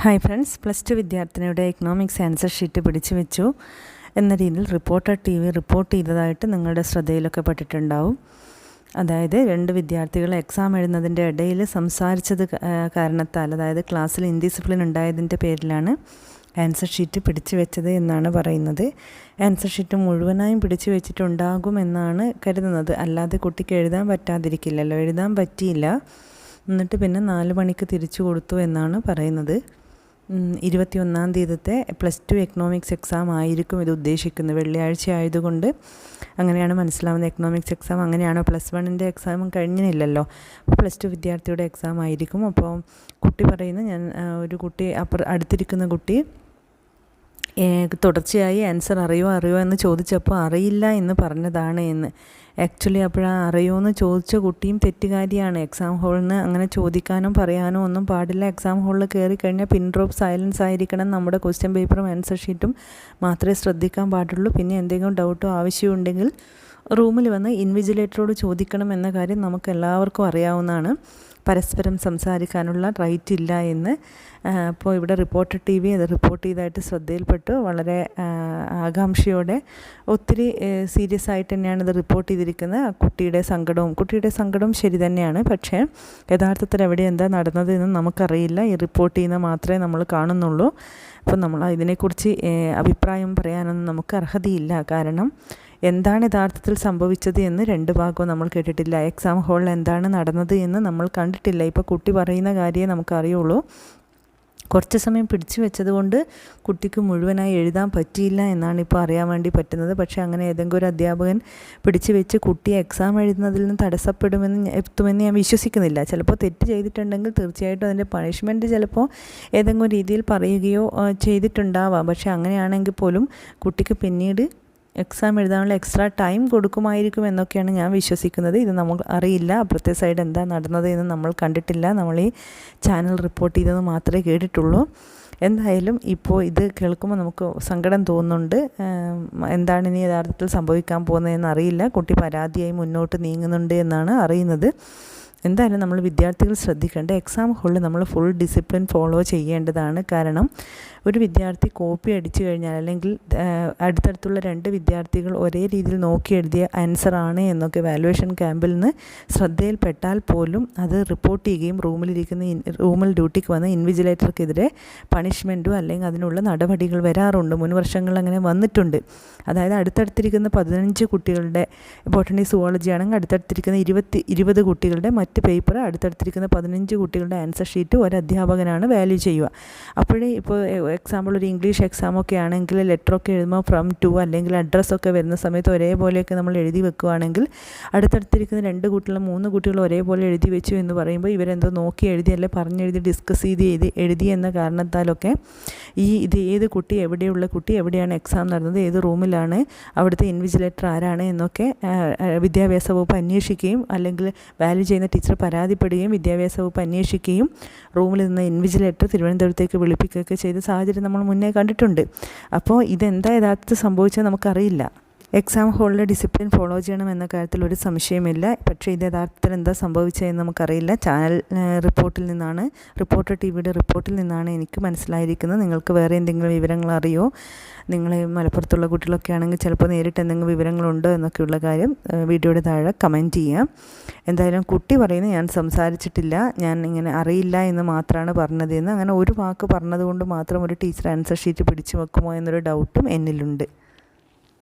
Hi friends, +2 വിദ്യാർത്ഥിനിയുടെ economics answer sheet പിടിച്ചു വെച്ചു എന്ന രീതിയിൽ റിപ്പോർട്ടർ TV റിപ്പോർട്ട് ചെയ്തതായിട്ട് നിങ്ങളുടെ ശ്രദ്ധയിലൊക്കെ പെട്ടിട്ടുണ്ടാവും. അതായത് 2 വിദ്യാർത്ഥികൾ എക്സാം എഴുതുന്നതിൻ്റെ ഇടയിൽ സംസാരിച്ചത് കാരണത്താൽ, അതായത് ക്ലാസ്സിൽ ഇൻഡിസിപ്ലിൻ ഉണ്ടായതിൻ്റെ പേരിലാണ് ആൻസർ ഷീറ്റ് പിടിച്ചു വെച്ചത് എന്നാണ് പറയുന്നത്. ആൻസർ ഷീറ്റ് മുഴുവനായും പിടിച്ചു വെച്ചിട്ടുണ്ടാകുമെന്നാണ് കരുതുന്നത്. അല്ലാതെ കുട്ടിക്ക് എഴുതാൻ പറ്റാതിരിക്കില്ലല്ലോ, എഴുതാൻ പറ്റിയില്ല. എന്നിട്ട് പിന്നെ 4 മണിക്ക് തിരിച്ചു കൊടുത്തു എന്നാണ് പറയുന്നത്. 21-ാം തീയതിത്തെ +2 എക്കണോമിക്സ് എക്സാം ആയിരിക്കും ഇത് ഉദ്ദേശിക്കുന്നത്. വെള്ളിയാഴ്ച ആയതുകൊണ്ട് അങ്ങനെയാണ് മനസ്സിലാവുന്നത്. എക്കണോമിക്സ് എക്സാം അങ്ങനെയാണോ? +1-ൻ്റെ എക്സാമും കഴിഞ്ഞില്ലല്ലോ, അപ്പോൾ +2 വിദ്യാർത്ഥിയുടെ എക്സാം ആയിരിക്കും. അപ്പോൾ കുട്ടി പറയുന്നത്, ഞാൻ ഒരു കുട്ടി അടുത്തിരിക്കുന്ന കുട്ടി തുടർച്ചയായി ആൻസർ അറിയോ എന്ന് ചോദിച്ചപ്പോൾ അറിയില്ല എന്ന് പറഞ്ഞതാണ് എന്ന്. ആക്ച്വലി അറിയുമോ എന്ന് ചോദിച്ച കുട്ടിയും തെറ്റുകാരിയാണ്. എക്സാം ഹാളിൽ നിന്ന് അങ്ങനെ ചോദിക്കാനോ പറയാനോ ഒന്നും പാടില്ല. എക്സാം ഹാളിൽ കയറി കഴിഞ്ഞാൽ പിൻ ഡ്രോപ്പ് സൈലൻസ് ആയിരിക്കണം. നമ്മുടെ ക്വസ്റ്റ്യൻ പേപ്പറും ആൻസർ ഷീറ്റും മാത്രമേ ശ്രദ്ധിക്കാൻ പാടുള്ളൂ. പിന്നെ എന്തെങ്കിലും ഡൗട്ടോ ആവശ്യമുണ്ടെങ്കിൽ റൂമിൽ വന്ന് ഇൻവിജിലേറ്ററോട് ചോദിക്കണം എന്ന കാര്യം നമുക്ക് എല്ലാവർക്കും അറിയാവുന്നതാണ്. പരസ്പരം സംസാരിക്കാനുള്ള റൈറ്റ് ഇല്ല എന്ന്. അപ്പോൾ ഇവിടെ റിപ്പോർട്ടർ TV അത് റിപ്പോർട്ട് ചെയ്തതായിട്ട് ശ്രദ്ധയിൽപ്പെട്ടു. വളരെ ആകാംക്ഷയോടെ ഒത്തിരി സീരിയസ് ആയിട്ട് തന്നെയാണ് ഇത് റിപ്പോർട്ട് ചെയ്തിരിക്കുന്നത്. കുട്ടിയുടെ സങ്കടവും ശരി തന്നെയാണ്. പക്ഷേ യഥാർത്ഥത്തിൽ എവിടെ എന്താ നടന്നത് എന്ന് നമുക്കറിയില്ല. ഈ റിപ്പോർട്ട് ചെയ്യുന്ന മാത്രമേ നമ്മൾ കാണുന്നുള്ളൂ. അപ്പോൾ നമ്മൾ ഇതിനെക്കുറിച്ച് അഭിപ്രായം പറയാനൊന്നും നമുക്ക് അർഹതയില്ല. കാരണം എന്താണ് യഥാർത്ഥത്തിൽ സംഭവിച്ചത് എന്ന് 2 ഭാഗവും നമ്മൾ കേട്ടിട്ടില്ല. എക്സാം ഹാളിൽ എന്താണ് നടന്നത് എന്ന് നമ്മൾ കണ്ടിട്ടില്ല. ഇപ്പോൾ കുട്ടി പറയുന്ന കാര്യമേ നമുക്കറിയുള്ളൂ. കുറച്ച് സമയം പിടിച്ചു വെച്ചതുകൊണ്ട് കുട്ടിക്ക് മുഴുവനായി എഴുതാൻ പറ്റിയില്ല എന്നാണ് ഇപ്പോൾ അറിയാൻ വേണ്ടി പറ്റുന്നത്. പക്ഷേ അങ്ങനെ ഏതെങ്കിലും ഒരു അധ്യാപകൻ പിടിച്ചു വെച്ച് കുട്ടിയെ എക്സാം എഴുതുന്നതിൽ നിന്ന് എത്തുമെന്ന് ഞാൻ വിശ്വസിക്കുന്നില്ല. ചിലപ്പോൾ തെറ്റ് ചെയ്തിട്ടുണ്ടെങ്കിൽ തീർച്ചയായിട്ടും അതിൻ്റെ പണിഷ്മെൻറ്റ് ചിലപ്പോൾ ഏതെങ്കിലും രീതിയിൽ പറയുകയോ ചെയ്തിട്ടുണ്ടാവാം. പക്ഷേ അങ്ങനെയാണെങ്കിൽ പോലും കുട്ടിക്ക് പിന്നീട് എക്സാം എഴുതാനുള്ള എക്സ്ട്രാ ടൈം കൊടുക്കുമായിരിക്കും എന്നൊക്കെയാണ് ഞാൻ വിശ്വസിക്കുന്നത്. ഇത് നമുക്ക് അറിയില്ല. അപ്പുറത്തെ സൈഡ് എന്താ നടന്നത് എന്ന് നമ്മൾ കണ്ടിട്ടില്ല. നമ്മൾ ഈ ചാനൽ റിപ്പോർട്ട് ചെയ്തത് മാത്രമേ കേട്ടിട്ടുള്ളൂ. എന്തായാലും ഇപ്പോൾ ഇത് കേൾക്കുമ്പോൾ നമുക്ക് സങ്കടം തോന്നുന്നുണ്ട്. എന്താണ് ഇനി യഥാർത്ഥത്തിൽ സംഭവിക്കാൻ പോകുന്നതെന്ന് അറിയില്ല. കുട്ടി പരാതിയായി മുന്നോട്ട് നീങ്ങുന്നുണ്ട് എന്നാണ് അറിയുന്നത്. എന്തായാലും നമ്മൾ വിദ്യാർത്ഥികൾ ശ്രദ്ധിക്കേണ്ട, എക്സാം ഹാളിൽ നമ്മൾ ഫുൾ ഡിസിപ്ലിൻ ഫോളോ ചെയ്യേണ്ടതാണ്. കാരണം ഒരു വിദ്യാർത്ഥി കോപ്പി അടിച്ചു കഴിഞ്ഞാൽ, അല്ലെങ്കിൽ അടുത്തടുത്തുള്ള 2 വിദ്യാർത്ഥികൾ ഒരേ രീതിയിൽ നോക്കി എഴുതിയ ആൻസറാണ് എന്നൊക്കെ വാലുവേഷൻ ക്യാമ്പിൽ നിന്ന് ശ്രദ്ധയിൽപ്പെട്ടാൽ പോലും അത് റിപ്പോർട്ട് ചെയ്യുകയും റൂമിൽ ഡ്യൂട്ടിക്ക് വന്ന ഇൻവിജിലേറ്റർക്കെതിരെ പണിഷ്മെൻറ്റോ അല്ലെങ്കിൽ അതിനുള്ള നടപടികൾ വരാറുണ്ട്. മുൻ വർഷങ്ങളിൽ അങ്ങനെ വന്നിട്ടുണ്ട്. അതായത് അടുത്തടുത്തിരിക്കുന്ന 15 കുട്ടികളുടെ ബോട്ടണി സുവോളജി ആണെങ്കിൽ അടുത്തടുത്തിരിക്കുന്ന 20 കുട്ടികളുടെ മറ്റ് പേപ്പർ, അടുത്തടുത്തിരിക്കുന്ന 15 കുട്ടികളുടെ ആൻസർ ഷീറ്റ് ഒരു അധ്യാപകനാണ് വാല്യൂ ചെയ്യുക. അപ്പോഴേ ഇപ്പോൾ എക്സാമ്പിൾ ഒരു ഇംഗ്ലീഷ് എക്സാമൊക്കെ ആണെങ്കിൽ ലെറ്ററൊക്കെ എഴുതുമ്പോൾ ഫ്രം ടു അല്ലെങ്കിൽ അഡ്രസ്സൊക്കെ വരുന്ന സമയത്ത് ഒരേപോലെയൊക്കെ നമ്മൾ എഴുതി വെക്കുകയാണെങ്കിൽ അടുത്തടുത്തിരിക്കുന്ന 2 കുട്ടികളും 3 കുട്ടികളും ഒരേപോലെ എഴുതി വെച്ചു എന്ന് പറയുമ്പോൾ ഇവരെന്തോ നോക്കി എഴുതിയല്ലേ പറഞ്ഞെഴുതി ഡിസ്കസ് ചെയ്ത് എഴുതി എന്ന കാരണത്താലൊക്കെ ഇത് ഏത് കുട്ടി, എവിടെയുള്ള കുട്ടി, എവിടെയാണ് എക്സാം നടന്നത്, ഏത് റൂമിലാണ്, അവിടുത്തെ ഇൻവിജിലേറ്റർ ആരാണ് എന്നൊക്കെ വിദ്യാഭ്യാസ വകുപ്പ് അന്വേഷിക്കുകയും അല്ലെങ്കിൽ വാല്യൂ ചെയ്യുന്ന ടീച്ചർ പരാതിപ്പെടുകയും വിദ്യാഭ്യാസ വകുപ്പ് അന്വേഷിക്കുകയും റൂമിൽ നിന്ന് ഇൻവിജിലേറ്റർ തിരുവനന്തപുരത്തേക്ക് വിളിപ്പിക്കുകയൊക്കെ ചെയ്ത സാഹചര്യം നമ്മൾ മുന്നേ കണ്ടിട്ടുണ്ട്. അപ്പോൾ ഇതെന്താ യഥാർത്ഥത്തിൽ സംഭവിച്ചത് നമുക്കറിയില്ല. എക്സാം ഹാളിലെ ഡിസിപ്ലിൻ ഫോളോ ചെയ്യണമെന്ന കാര്യത്തിൽ ഒരു സംശയമില്ല. പക്ഷേ ഇത് യഥാർത്ഥത്തിൽ എന്താ സംഭവിച്ചതെന്ന് നമുക്കറിയില്ല. ചാനൽ റിപ്പോർട്ടർ TVയുടെ റിപ്പോർട്ടിൽ നിന്നാണ് എനിക്ക് മനസ്സിലായിരിക്കുന്നത്. നിങ്ങൾക്ക് വേറെ എന്തെങ്കിലും വിവരങ്ങൾ അറിയോ? നിങ്ങൾ മലപ്പുറത്തുള്ള കുട്ടികളൊക്കെ ആണെങ്കിൽ ചിലപ്പോൾ നേരിട്ട് എന്തെങ്കിലും വിവരങ്ങളുണ്ടോ എന്നൊക്കെയുള്ള കാര്യം വീഡിയോയുടെ താഴെ കമൻറ്റ് ചെയ്യാം. എന്തായാലും കുട്ടി പറയുന്നത്, ഞാൻ സംസാരിച്ചിട്ടില്ല, ഞാൻ ഇങ്ങനെ അറിയില്ല എന്ന് മാത്രമാണ് പറഞ്ഞതെന്ന്. അങ്ങനെ ഒരു വാക്ക് പറഞ്ഞതുകൊണ്ട് മാത്രം ഒരു ടീച്ചർ ആൻസർ ഷീറ്റ് പിടിച്ചു വെക്കുമോ എന്നൊരു ഡൗട്ടും എന്നിലുണ്ട്.